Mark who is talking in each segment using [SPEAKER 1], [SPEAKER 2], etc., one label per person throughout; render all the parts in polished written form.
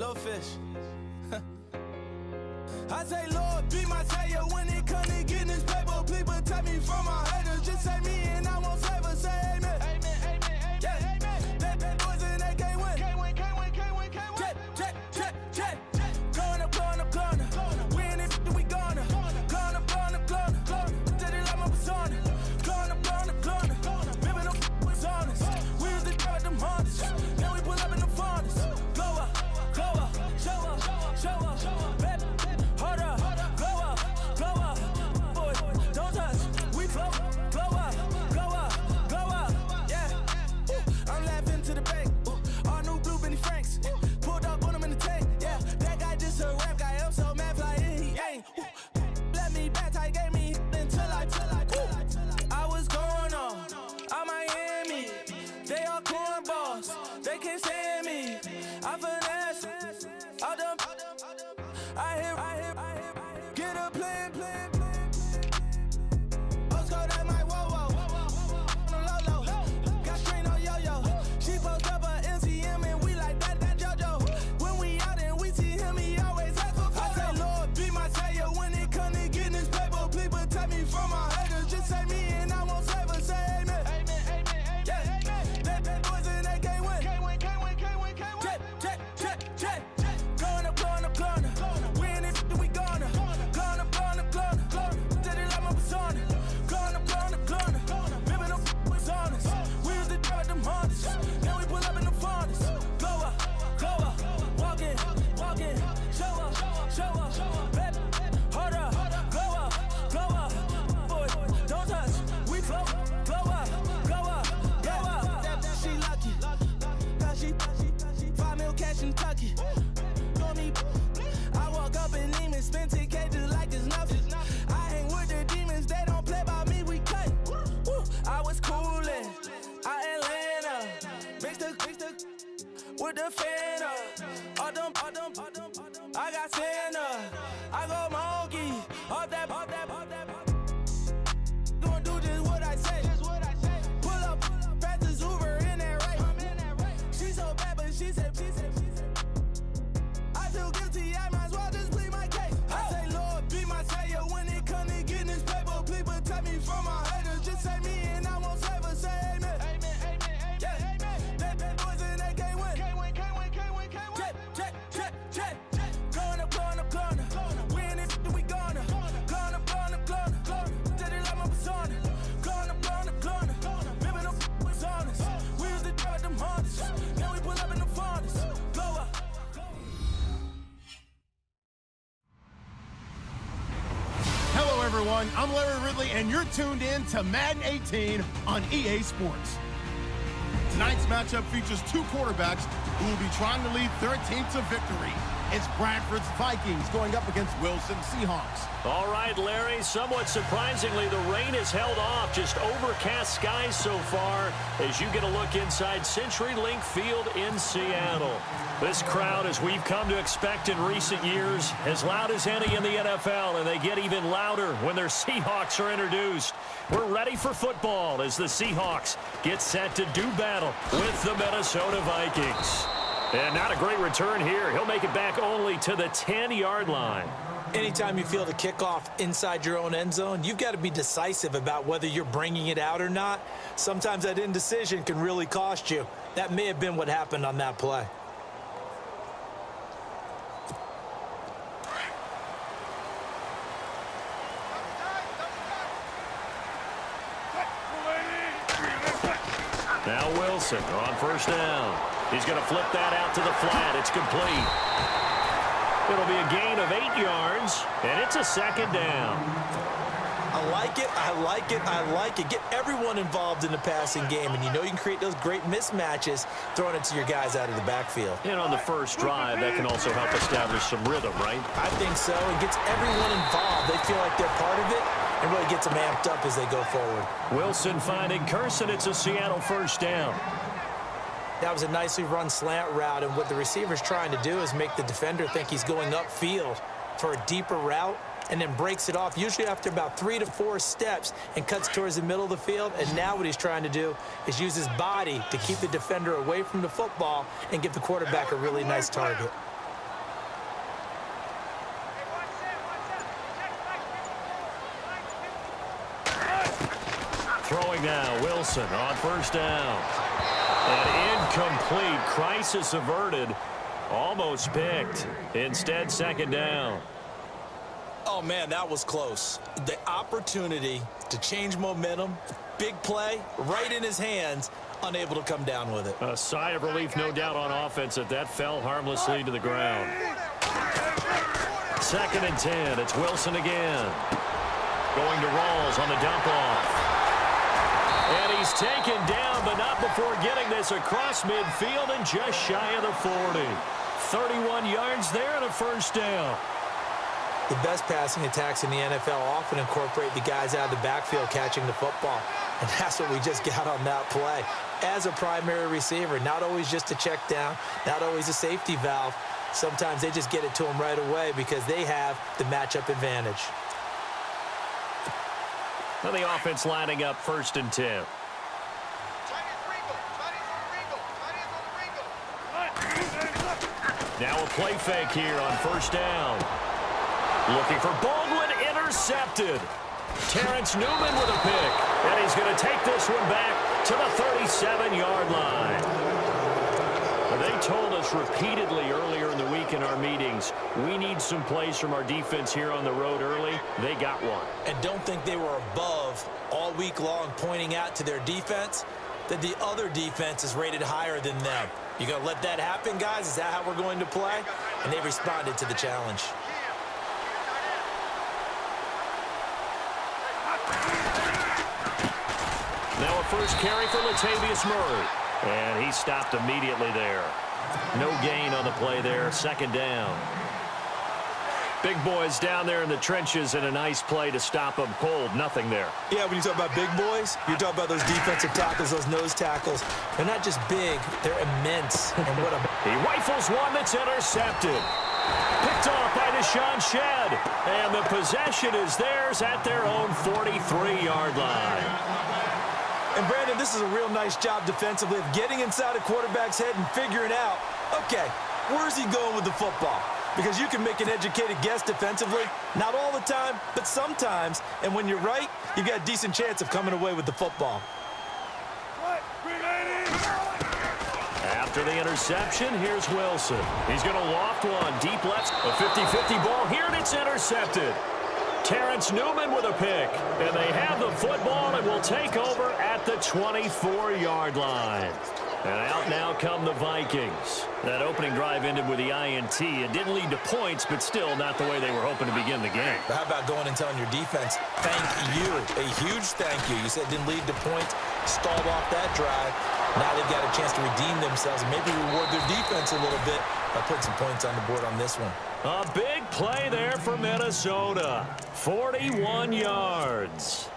[SPEAKER 1] little fish. I say, Lord, be my savior when it comes to getting this paper. Please protect me from my haters. Just say me and I won't save us. Say amen. Amen, amen, amen, yeah. Amen. Bad boys and they can't win. Can't win, can't win, can't win, can't win. Check. Going up. We in this, we gonna. Going up. Till they like my persona. Going up. Remember them was honest. We was the girl with them hunters. Then we pull up in the furnace. Go up. Show up. Baby. Hold up, blow up, boy, don't touch, we blow up, yeah. I'm laughing to the bank, all new blue Benny Franks, pulled up on him in the tank, yeah. That guy just a rap guy, I'm so mad, fly in, he ain't. Let me back, tight gave me until I was going on Miami. They all cornballs, they can't stand me. I finesse, all them. I hear, get a plan. Let's go that my whoa. On low. Got strain on yo-yo. She post up a MCM and we like that JoJo. When we out and we see him, he always asks for photo. I say, Lord, be my savior when it comes to getting this paper. Please protect me from my haters. Just say me and I won't save us. Say amen. Amen, yeah. Bad boys and they can't win. Can't win. Check. Going up. We in this, we gonna. Going up. Till they like my persona. Going up. Remember them was honest. We was the girl with them hunters. Then we pull up in the furnace. Go up. Walk in. Show up. Baby. Hold up. Blow up. Boy, don't touch. We blow up. She lucky. Cause she 5 mil cash in Kentucky. I walk up and Neiman, spend 10K just like it's nothing. I hang with the demons, they don't play by me, we cut. I was coolin', Atlanta, mixed the with the fan up. All them, I got Santa, I go monkey, all that. Gonna do just what I say. Pull up, fast as Uber in that race. She so bad, but she said. I feel guilty, I might as well just plead my case. I say, Lord, be my savior when it comes to getting this paper. Please protect me from my haters. Just say me and I won't save us. Say amen. Amen, yeah. Bad boys and they can't win. Can't win. Check. Going up. We in this, we gonna. Going up. Till they like my persona. Going up. Remember them was honest. We was the girl with them hunters. Then we pull up in the furnace. Go up.
[SPEAKER 2] Hello, everyone. I'm Larry Ridley, and you're tuned in to Madden 18 on EA Sports. Tonight's matchup features two quarterbacks who will be trying to lead their team to victory. It's Bradford's Vikings going up against Wilson's Seahawks.
[SPEAKER 3] All right, Larry, somewhat surprisingly, the rain has held off. Just overcast skies so far as you get a look inside CenturyLink Field in Seattle. This crowd, as we've come to expect in recent years, as loud as any in the NFL, and they get even louder when their Seahawks are introduced. We're ready for football as the Seahawks get set to do battle with the Minnesota Vikings. And not a great return here. He'll make it back only to the 10-yard line.
[SPEAKER 4] Anytime you feel the kickoff inside your own end zone, you've got to be decisive about whether you're bringing it out or not. Sometimes that indecision can really cost you. That may have been what happened on that play.
[SPEAKER 3] Now Wilson on first down. He's going to flip that out to the flat. It's complete. It'll be a gain of 8 yards, and it's a second down.
[SPEAKER 4] I like it. Get everyone involved in the passing game, and you know you can create those great mismatches throwing it to your guys out of the backfield.
[SPEAKER 3] And on the first drive, that can also help establish some rhythm, right?
[SPEAKER 4] I think so. It gets everyone involved. They feel like they're part of it, and really gets them amped up as they go forward.
[SPEAKER 3] Wilson finding Carson. It's a Seattle first down.
[SPEAKER 4] That was a nicely run slant route, and what the receiver's trying to do is make the defender think he's going upfield for a deeper route, and then breaks it off, usually after about 3 to 4 steps, and cuts towards the middle of the field. And now what he's trying to do is use his body to keep the defender away from the football and give the quarterback a really nice target.
[SPEAKER 3] Throwing now, Wilson on first down. An incomplete. Crisis averted. Almost picked. Instead, second down.
[SPEAKER 4] Oh, man, that was close. The opportunity to change momentum, big play, right in his hands, unable to come down with it.
[SPEAKER 3] A sigh of relief, no doubt, on offense that fell harmlessly to the ground. Second and 10. It's Wilson again. Going to Rawls on the dump-off. And he's taken down, but not before getting this across midfield and just shy of the 40. 31 yards there and a first down.
[SPEAKER 4] The best passing attacks in the NFL often incorporate the guys out of the backfield catching the football. And that's what we just got on that play. As a primary receiver, not always just a check down, not always a safety valve. Sometimes they just get it to them right away because they have the matchup advantage.
[SPEAKER 3] Well, the offense lining up first and 10. Now a play fake here on first down. Looking for Baldwin, intercepted. Terrence Newman with a pick. And he's going to take this one back to the 37-yard line. They told us repeatedly earlier in the week in our meetings, we need some plays from our defense here on the road early. They got one.
[SPEAKER 4] And don't think they were above all week long pointing out to their defense that the other defense is rated higher than them. You going to let that happen, guys? Is that how we're going to play? And they responded to the challenge.
[SPEAKER 3] Now a first carry for Latavius Murray. And he stopped immediately there. No gain on the play there. Second down. Big boys down there in the trenches and a nice play to stop them cold. Nothing there.
[SPEAKER 4] Yeah, when you talk about big boys, you're talking about those defensive tackles, those nose tackles. They're not just big, they're immense. And what a...
[SPEAKER 3] He rifles one that's intercepted. Picked off by Deshaun Shedd. And the possession is theirs at their own 43-yard line.
[SPEAKER 4] And, Brandon, this is a real nice job defensively of getting inside a quarterback's head and figuring out, okay, where's he going with the football? Because you can make an educated guess defensively. Not all the time, but sometimes. And when you're right, you've got a decent chance of coming away with the football.
[SPEAKER 3] After the interception, here's Wilson. He's going to loft one deep left. A 50-50 ball here, and it's intercepted. Terrence Newman with a pick. And they have the football and will take over at the 24-yard line. And out now come the Vikings. That opening drive ended with the INT. It didn't lead to points, but still not the way they were hoping to begin the game.
[SPEAKER 4] But how about going and telling your defense, thank you, a huge thank you. You said it didn't lead to points, stalled off that drive. Now they've got a chance to redeem themselves and maybe reward their defense a little bit by putting some points on the board on this one.
[SPEAKER 3] A big play there for Minnesota. 41 yards.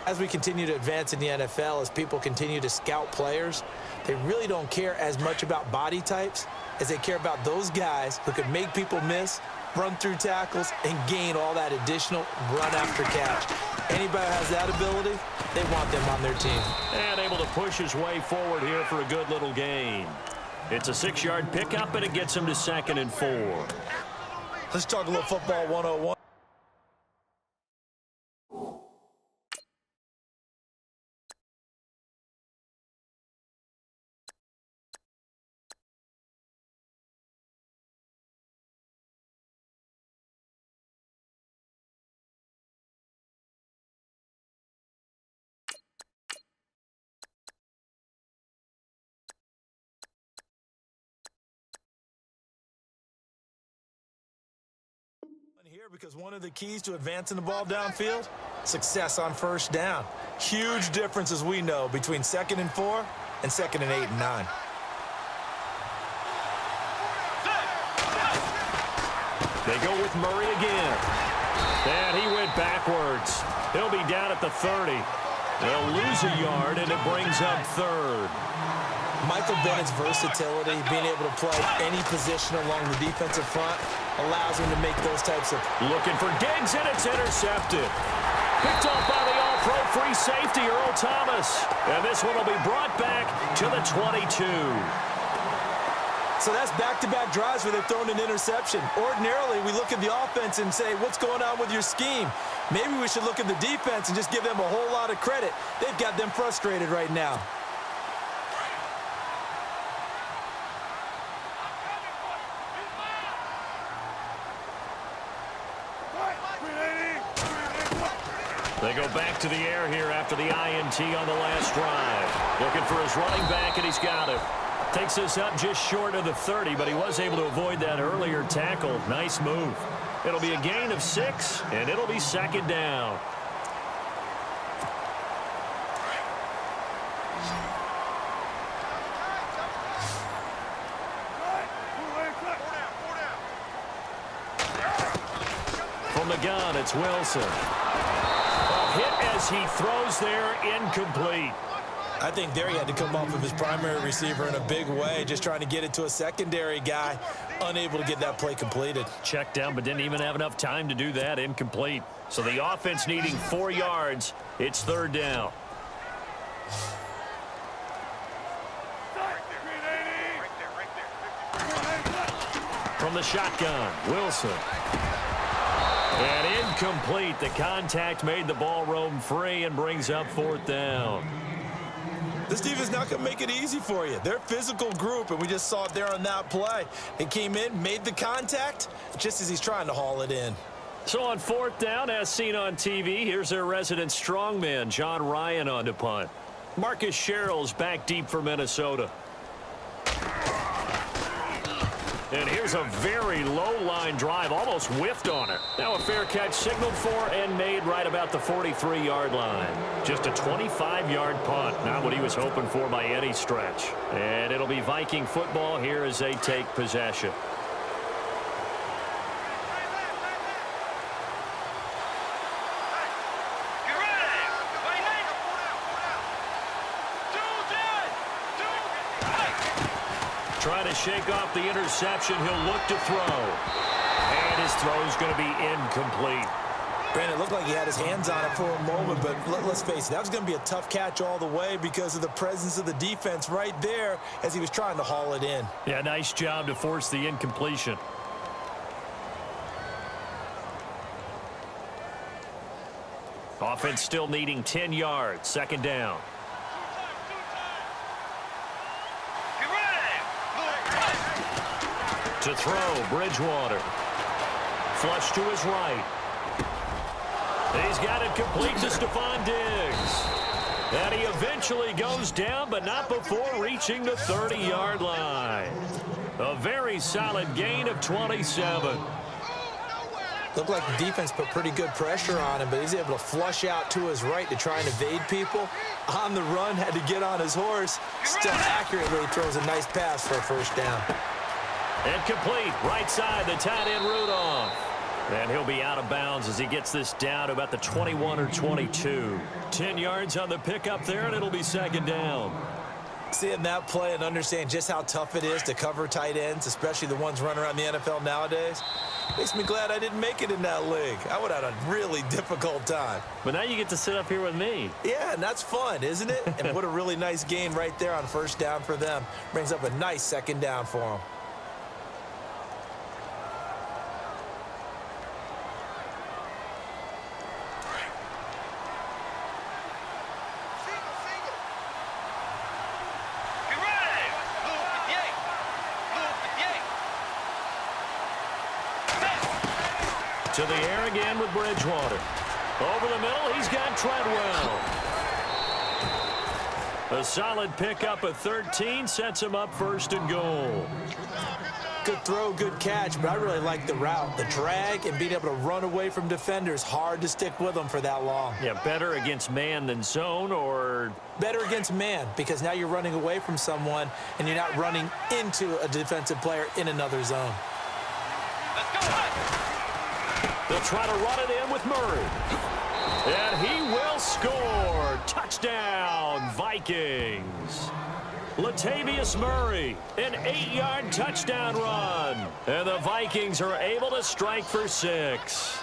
[SPEAKER 4] As we continue to advance in the NFL, as people continue to scout players, they really don't care as much about body types as they care about those guys who can make people miss, run through tackles, and gain all that additional run after catch. Anybody who has that ability, they want them on their team.
[SPEAKER 3] And able to push his way forward here for a good little gain. It's a 6-yard pickup, and it gets him to 2nd and 4.
[SPEAKER 4] Let's talk a little football 101. Here because one of the keys to advancing the ball downfield, success on first down. Huge difference, as we know, between 2nd and 4 and 2nd and 8 and 9.
[SPEAKER 3] They go with Murray again. And he went backwards. He'll be down at the 30. They'll lose a yard, and it brings up 3rd.
[SPEAKER 4] Michael Bennett's versatility, being able to play any position along the defensive front, allows him to make those types of...
[SPEAKER 3] Looking for Diggs, and it's intercepted. Picked off by the all-pro free safety, Earl Thomas. And this one will be brought back to the 22.
[SPEAKER 4] So that's back-to-back drives where they've thrown an interception. Ordinarily, we look at the offense and say, what's going on with your scheme? Maybe we should look at the defense and just give them a whole lot of credit. They've got them frustrated right now.
[SPEAKER 3] They go back to the air here after the INT on the last drive. Looking for his running back, and he's got it. Takes us up just short of the 30, but he was able to avoid that earlier tackle. Nice move. It'll be a gain of 6, and it'll be second down. From the gun, it's Wilson. A hit as he throws there, incomplete.
[SPEAKER 4] I think there he had to come off of his primary receiver in a big way, just trying to get it to a secondary guy, unable to get that play completed.
[SPEAKER 3] Checked down, but didn't even have enough time to do that. Incomplete. So the offense needing 4 yards. It's third down. From the shotgun, Wilson. And incomplete. The contact made the ball roam free and brings up fourth down.
[SPEAKER 4] This defense not going to make it easy for you. They're a physical group, and we just saw it there on that play. He came in, made the contact, just as he's trying to haul it in.
[SPEAKER 3] So on fourth down, as seen on TV, here's their resident strongman, John Ryan, on to punt. Marcus Sherrill's back deep for Minnesota. And here's a very low-line drive, almost whiffed on it. Now a fair catch signaled for and made right about the 43-yard line. Just a 25-yard punt, not what he was hoping for by any stretch. And it'll be Viking football here as they take possession. Trying to shake off the interception. He'll look to throw. And his throw's going to be incomplete.
[SPEAKER 4] Brandon, it looked like he had his hands on it for a moment, but let's face it, that was going to be a tough catch all the way because of the presence of the defense right there as he was trying to haul it in.
[SPEAKER 3] Yeah, nice job to force the incompletion. Offense still needing 10 yards. Second down. To throw, Bridgewater. Flush to his right. He's got it complete to Stephon Diggs. And he eventually goes down, but not before reaching the 30-yard line. A very solid gain of 27.
[SPEAKER 4] Looked like the defense put pretty good pressure on him, but he's able to flush out to his right to try and evade people. On the run, had to get on his horse. Still accurately throws a nice pass for a first down.
[SPEAKER 3] And complete, right side, the tight end Rudolph. And he'll be out of bounds as he gets this down to about the 21 or 22. 10 yards on the pickup there, and it'll be second down.
[SPEAKER 4] Seeing that play and understand just how tough it is to cover tight ends, especially the ones running around the NFL nowadays, makes me glad I didn't make it in that league. I would have had a really difficult time.
[SPEAKER 3] But now you get to sit up here with me.
[SPEAKER 4] Yeah, and that's fun, isn't it? And what a really nice gain right there on first down for them. Brings up a nice second down for them.
[SPEAKER 3] To the air again with Bridgewater. Over the middle, he's got Treadwell. A solid pickup of 13 sets him up first and goal.
[SPEAKER 4] Good throw, good catch, but I really like the route. The drag and being able to run away from defenders. Hard to stick with them for that long.
[SPEAKER 3] Yeah, better against man than zone, or?
[SPEAKER 4] Better against man, because now you're running away from someone and you're not running into a defensive player in another zone.
[SPEAKER 3] Let's go. They'll try to run it in with Murray. And he will score. Touchdown, Vikings. Latavius Murray, an 8-yard touchdown run. And the Vikings are able to strike for 6.